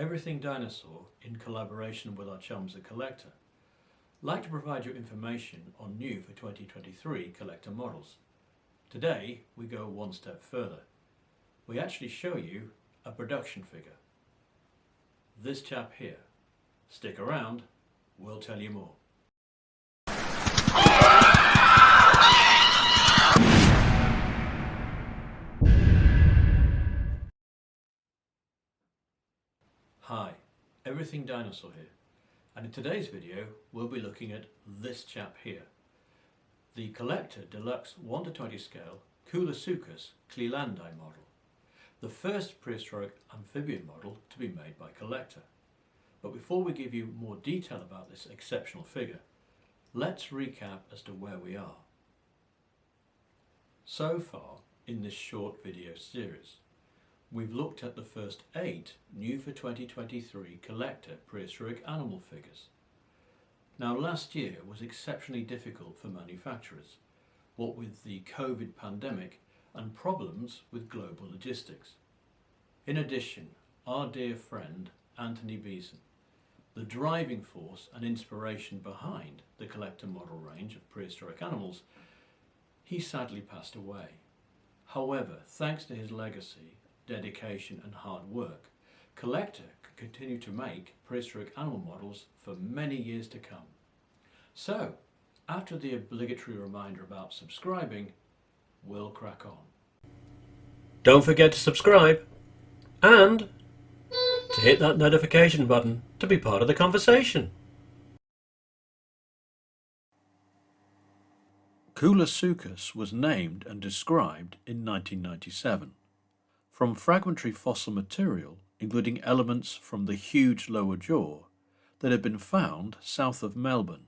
Everything Dinosaur, in collaboration with our chums at CollectA, like to provide you information on new for 2023 CollectA models. Today we go one step further. We actually show you a production figure. This chap here. Stick around, we'll tell you more. Hi, Everything Dinosaur here, and in today's video we'll be looking at this chap here, the CollectA Deluxe 1:20 scale Koolasuchus model, the first prehistoric amphibian model to be made by CollectA. But before we give you more detail about this exceptional figure, let's recap as to where we are. So far in this short video series, we've looked at the first 8 new for 2023 CollectA prehistoric animal figures. Now last year was exceptionally difficult for manufacturers, what with the COVID pandemic and problems with global logistics. In addition, our dear friend Anthony Beeson, the driving force and inspiration behind the CollectA model range of prehistoric animals, he sadly passed away. However, thanks to his legacy, dedication and hard work, CollectA can continue to make prehistoric animal models for many years to come. So, after the obligatory reminder about subscribing, we'll crack on. Don't forget to subscribe and to hit that notification button to be part of the conversation. Koolasuchus was named and described in 1997. From fragmentary fossil material, including elements from the huge lower jaw that had been found south of Melbourne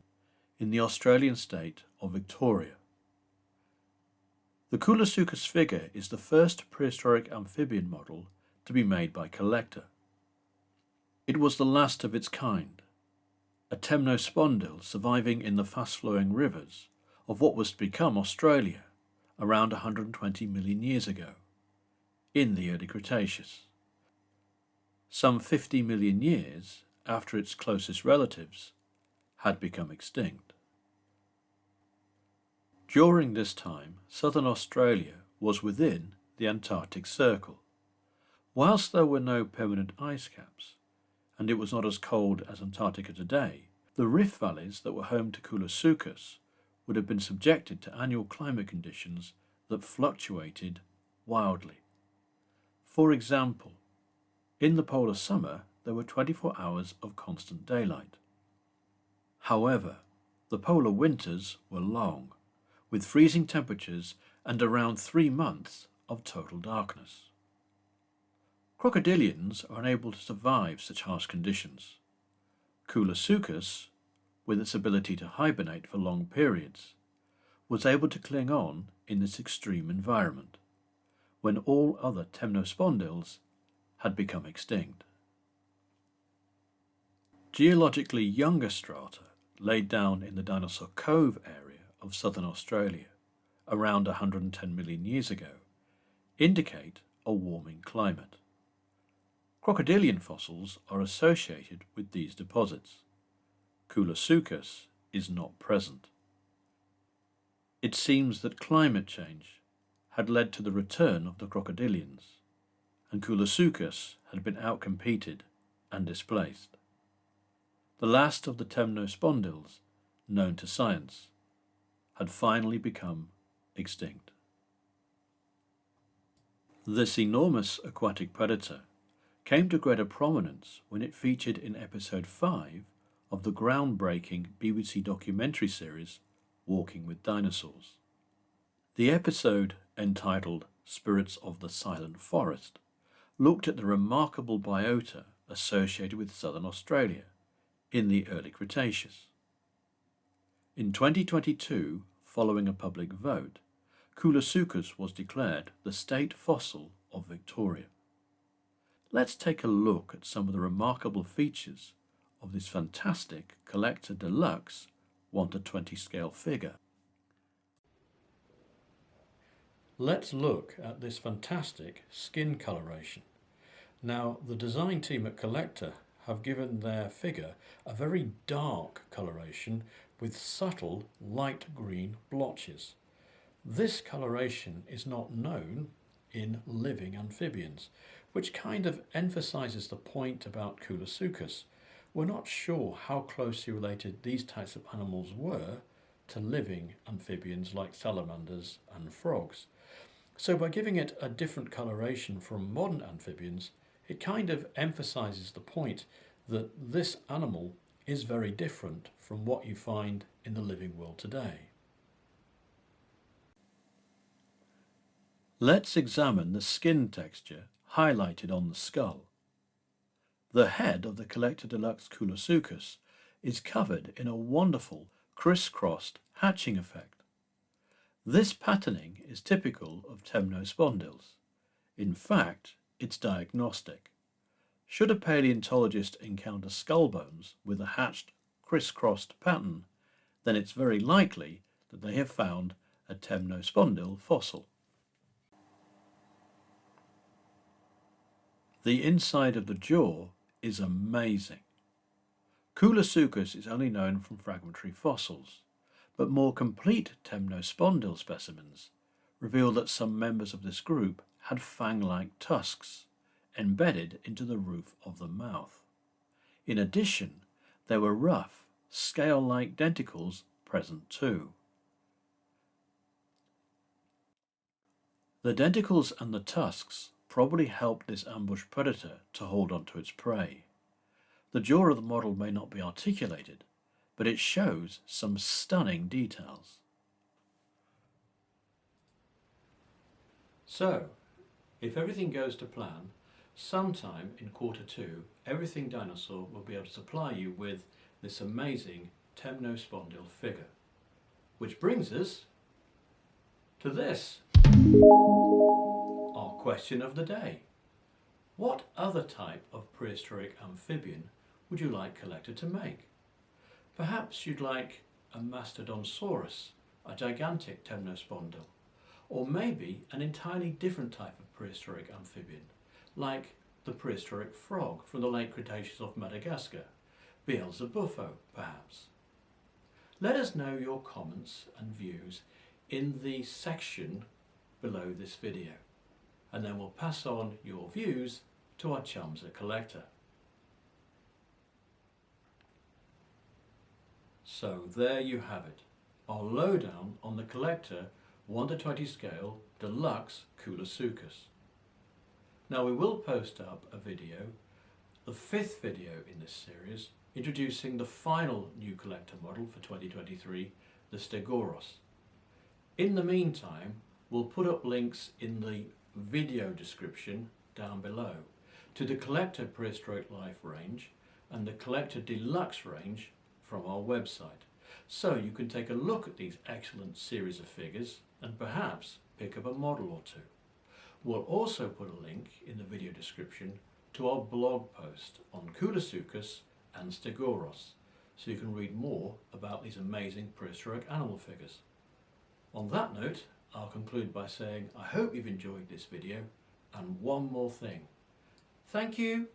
in the Australian state of Victoria. The Koolasuchus figure is the first prehistoric amphibian model to be made by CollectA. It was the last of its kind, a Temnospondyl surviving in the fast-flowing rivers of what was to become Australia around 120 million years ago, in the early Cretaceous, some 50 million years after its closest relatives had become extinct. During this time, southern Australia was within the Antarctic Circle. Whilst there were no permanent ice caps, and it was not as cold as Antarctica today, the rift valleys that were home to Koolasuchus would have been subjected to annual climate conditions that fluctuated wildly. For example, in the polar summer there were 24 hours of constant daylight. However, the polar winters were long, with freezing temperatures and around 3 months of total darkness. Crocodilians are unable to survive such harsh conditions. Koolasuchus, with its ability to hibernate for long periods, was able to cling on in this extreme environment, when all other Temnospondyls had become extinct. Geologically younger strata laid down in the Dinosaur Cove area of southern Australia around 110 million years ago indicate a warming climate. Crocodilian fossils are associated with these deposits. Koolasuchus is not present. It seems that climate change had led to the return of the crocodilians, and Koolasuchus had been outcompeted and displaced. The last of the Temnospondyls known to science had finally become extinct. This enormous aquatic predator came to greater prominence when it featured in episode 5 of the groundbreaking BBC documentary series Walking with Dinosaurs. The episode, entitled Spirits of the Silent Forest, looked at the remarkable biota associated with southern Australia in the early Cretaceous. In 2022, following a public vote, Koolasuchus was declared the state fossil of Victoria. Let's take a look at some of the remarkable features of this fantastic CollectA Deluxe 1:20 scale figure. Let's look at this fantastic skin coloration. Now, the design team at CollectA have given their figure a very dark coloration with subtle light green blotches. This coloration is not known in living amphibians, which kind of emphasises the point about Koolasuchus. We're not sure how closely related these types of animals were to living amphibians like salamanders and frogs. So by giving it a different coloration from modern amphibians, it kind of emphasises the point that this animal is very different from what you find in the living world today. Let's examine the skin texture highlighted on the skull. The head of the CollectA Deluxe Koolasuchus is covered in a wonderful crisscrossed hatching effect. This patterning is typical of temnospondyls. In fact, it's diagnostic. Should a paleontologist encounter skull bones with a hatched, crisscrossed pattern, then it's very likely that they have found a temnospondyl fossil. The inside of the jaw is amazing. Koolasuchus is only known from fragmentary fossils, but more complete temnospondyl specimens reveal that some members of this group had fang-like tusks embedded into the roof of the mouth. In addition, there were rough, scale-like denticles present too. The denticles and the tusks probably helped this ambush predator to hold onto its prey. The jaw of the model may not be articulated, but it shows some stunning details. So, if everything goes to plan, sometime in Q2, Everything Dinosaur will be able to supply you with this amazing temnospondyl figure. Which brings us to this, our question of the day. What other type of prehistoric amphibian would you like CollectA to make? Perhaps you'd like a Mastodonsaurus, a gigantic temnospondyl, or maybe an entirely different type of prehistoric amphibian, like the prehistoric frog from the late Cretaceous of Madagascar, Beelzebuffo perhaps. Let us know your comments and views in the section below this video, and then we'll pass on your views to our chums at CollectA. So there you have it, our lowdown on the CollectA 1:20 scale Deluxe Koolasuchus. Now we will post up a video, the 5th video in this series, introducing the final new CollectA model for 2023, the Stegoros. In the meantime, we'll put up links in the video description down below to the CollectA Prehistoric Life range and the CollectA Deluxe range from our website, so you can take a look at these excellent series of figures and perhaps pick up a model or two. We'll also put a link in the video description to our blog post on Koolasuchus and Stegoros, so you can read more about these amazing prehistoric animal figures. On that note, I'll conclude by saying I hope you've enjoyed this video, and one more thing. Thank you